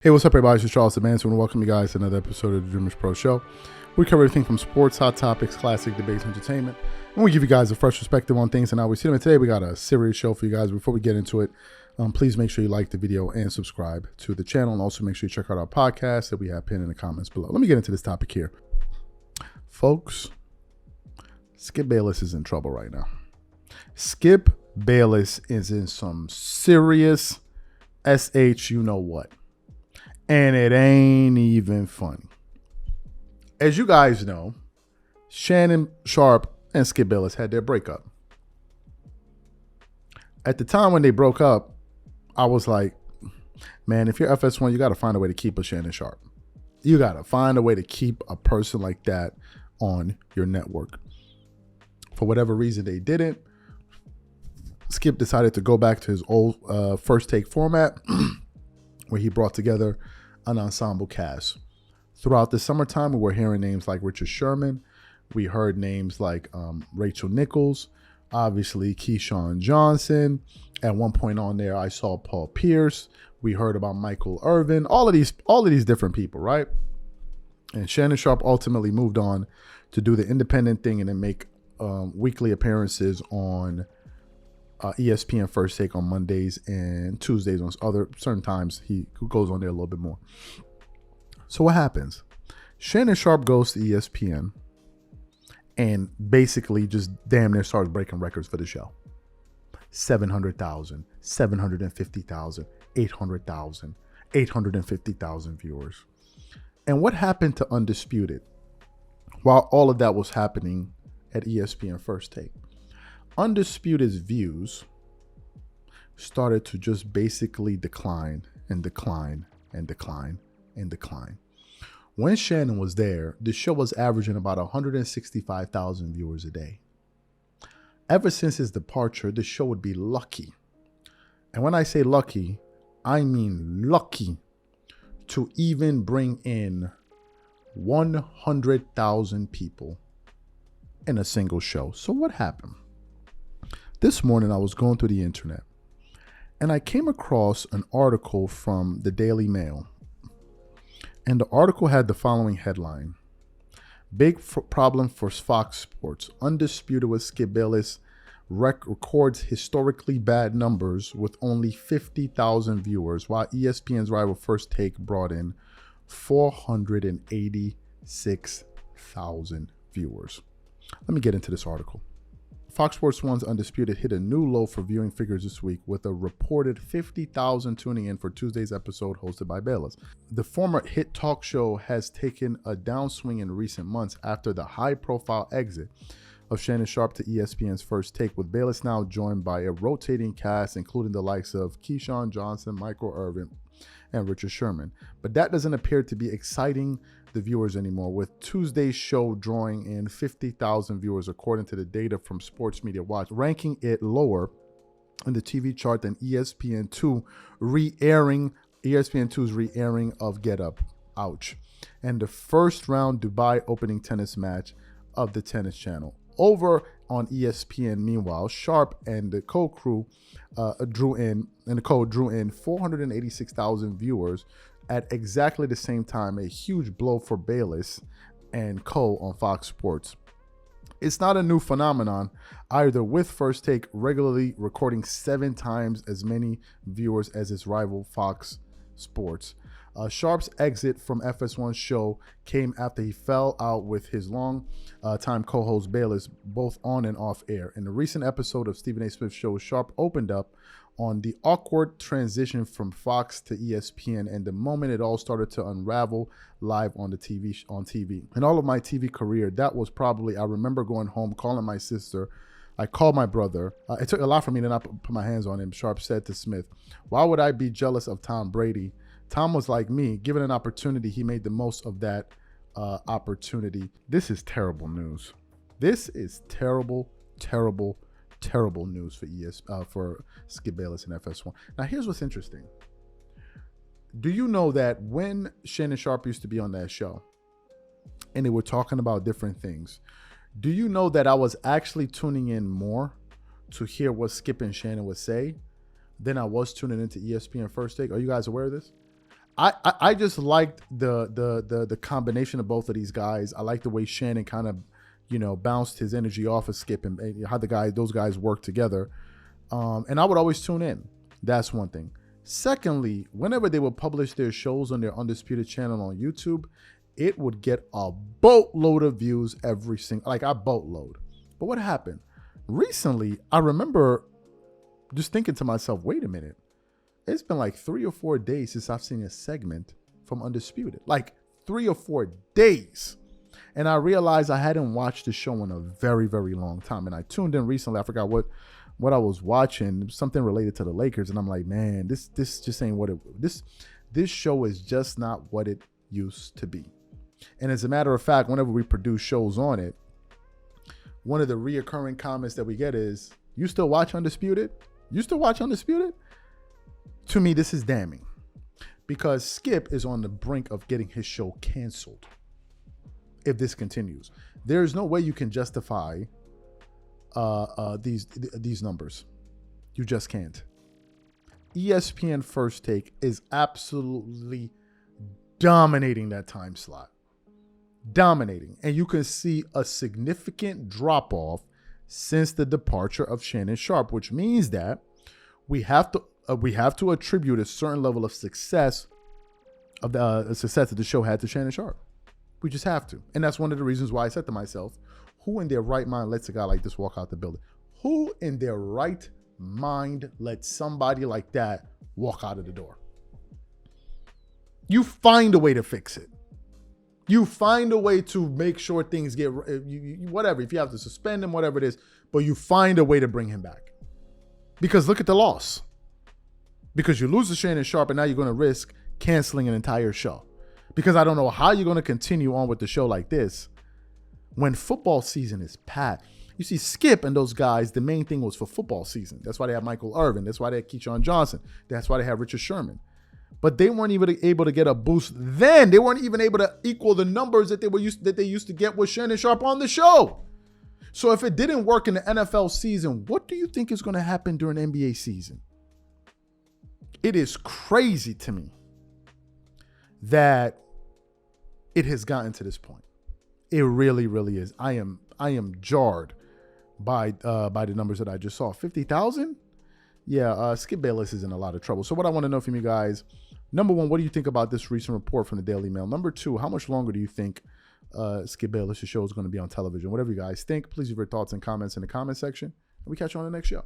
Hey, what's up, everybody? It's Charles the Man, and welcome you guys to another episode of the DREAMERSPRO show. We cover everything from sports, hot topics, classic debates, entertainment, and we give you guys a fresh perspective on things and how we see them. And today we got a serious show for you guys. Before we get into it, please make sure you like the video and subscribe to the channel, and also make sure you check out our podcast that we have pinned in the comments below. Let me get into this topic here. Folks, Skip Bayless is in trouble right now. Skip Bayless is in some serious you know what. And it ain't even funny. As you guys know, Shannon Sharpe and Skip Bayless had their breakup. At the time when they broke up, I was like, man, if you're FS1, you got to find a way to keep a Shannon Sharpe. You got to find a way to keep a person like that on your network. For whatever reason, they didn't. Skip decided to go back to his old first take format where he brought together an ensemble cast. Throughout the summertime, we were hearing names like Richard Sherman. We heard names like Rachel Nichols, obviously Keyshawn Johnson. At one point on there, I saw Paul Pierce. We heard about Michael Irvin. All of these different people, right? And Shannon Sharpe ultimately moved on to do the independent thing and then make weekly appearances on ESPN First Take on Mondays and Tuesdays on other certain times. He goes on there a little bit more. So what happens? Shannon Sharpe goes to ESPN and basically just damn near starts breaking records for the show. 700,000, 750,000, 800,000, 850,000 viewers. And what happened to Undisputed while all of that was happening at ESPN First Take? Undisputed's views started to just basically decline and decline and decline and decline. When Shannon was there, the show was averaging about 165,000 viewers a day. Ever since his departure, the show would be lucky. And when I say lucky, I mean lucky to even bring in 100,000 people in a single show. So what happened? This morning, I was going through the internet and I came across an article from the Daily Mail. And the article had the following headline: Big problem for Fox Sports. Undisputed with Skip Bayless records historically bad numbers with only 50,000 viewers, while ESPN's rival First Take brought in 486,000 viewers. Let me get into this article. Fox Sports 1's Undisputed hit a new low for viewing figures this week with a reported 50,000 tuning in for Tuesday's episode hosted by Bayless. The former hit talk show has taken a downswing in recent months after the high-profile exit of Shannon Sharpe to ESPN's First Take, with Bayless now joined by a rotating cast including the likes of Keyshawn Johnson, Michael Irvin, and Richard Sherman. But that doesn't appear to be exciting the viewers anymore, with Tuesday's show drawing in 50,000 viewers according to the data from Sports Media Watch, ranking it lower in the TV chart than ESPN2's re-airing of Get Up, ouch, and the first round Dubai opening tennis match of the Tennis Channel. Over on ESPN, meanwhile, Sharpe and the co-crew drew in 486,000 viewers at exactly the same time, a huge blow for Bayless and co on Fox Sports. It's not a new phenomenon either, with First Take regularly recording 7 times as many viewers as its rival Fox Sports. Sharpe's exit from FS1's show came after he fell out with his long-time co-host Bayless, both on and off air. In a recent episode of Stephen A. Smith's show, Sharpe opened up on the awkward transition from Fox to ESPN and the moment it all started to unravel live on TV. In all of my TV career, that was probably, I remember going home, calling my sister. I called my brother. It took a lot for me to not put my hands on him. Sharpe said to Smith, "Why would I be jealous of Tom Brady? Tom was like me. Given an opportunity, he made the most of that opportunity." This is terrible news. This is terrible news for Skip Bayless and FS1. Now, here's what's interesting. Do you know that when Shannon Sharpe used to be on that show and they were talking about different things, do you know that I was actually tuning in more to hear what Skip and Shannon would say than I was tuning into ESPN First Take? Are you guys aware of this? I just liked the combination of both of these guys. I like the way Shannon kind of, bounced his energy off of Skip and how those guys work together. And I would always tune in. That's one thing. Secondly, whenever they would publish their shows on their Undisputed channel on YouTube, it would get a boatload of views every single, like a boatload. But what happened? Recently, I remember just thinking to myself, wait a minute. It's been like 3 or 4 days since I've seen a segment from Undisputed. Like 3 or 4 days. And I realized I hadn't watched the show in a very, very long time. And I tuned in recently. I forgot what I was watching. Something related to the Lakers. And I'm like, man, this just ain't what it, this show is just not what it used to be. And as a matter of fact, whenever we produce shows on it, one of the reoccurring comments that we get is, you still watch Undisputed? You still watch Undisputed? To me, this is damning, because Skip is on the brink of getting his show canceled if this continues. There's no way you can justify these numbers. You just can't. ESPN First Take is absolutely dominating that time slot. Dominating. And you can see a significant drop-off since the departure of Shannon Sharpe, which means that we have to attribute a certain level of success of the success that the show had to Shannon Sharpe. We just have to. And that's one of the reasons why I said to myself, who in their right mind lets a guy like this walk out the building? Who in their right mind lets somebody like that walk out of the door? You find a way to fix it. You find a way to make sure things get, whatever, if you have to suspend him, whatever it is, but you find a way to bring him back. Because look at the loss. Because you lose to Shannon Sharpe and now you're going to risk canceling an entire show. Because I don't know how you're going to continue on with the show like this when football season is packed. You see, Skip and those guys, the main thing was for football season. That's why they have Michael Irvin. That's why they have Keyshawn Johnson. That's why they have Richard Sherman. But they weren't even able to get a boost then. They weren't even able to equal the numbers that they used to get with Shannon Sharpe on the show. So if it didn't work in the NFL season, what do you think is going to happen during NBA season? It is crazy to me that it has gotten to this point. It really, really is. I am jarred by the numbers that I just saw. 50,000? Yeah, Skip Bayless is in a lot of trouble. So what I want to know from you guys, number one, what do you think about this recent report from the Daily Mail? Number two, how much longer do you think Skip Bayless' show is going to be on television? Whatever you guys think, please leave your thoughts and comments in the comment section. And we catch you on the next show.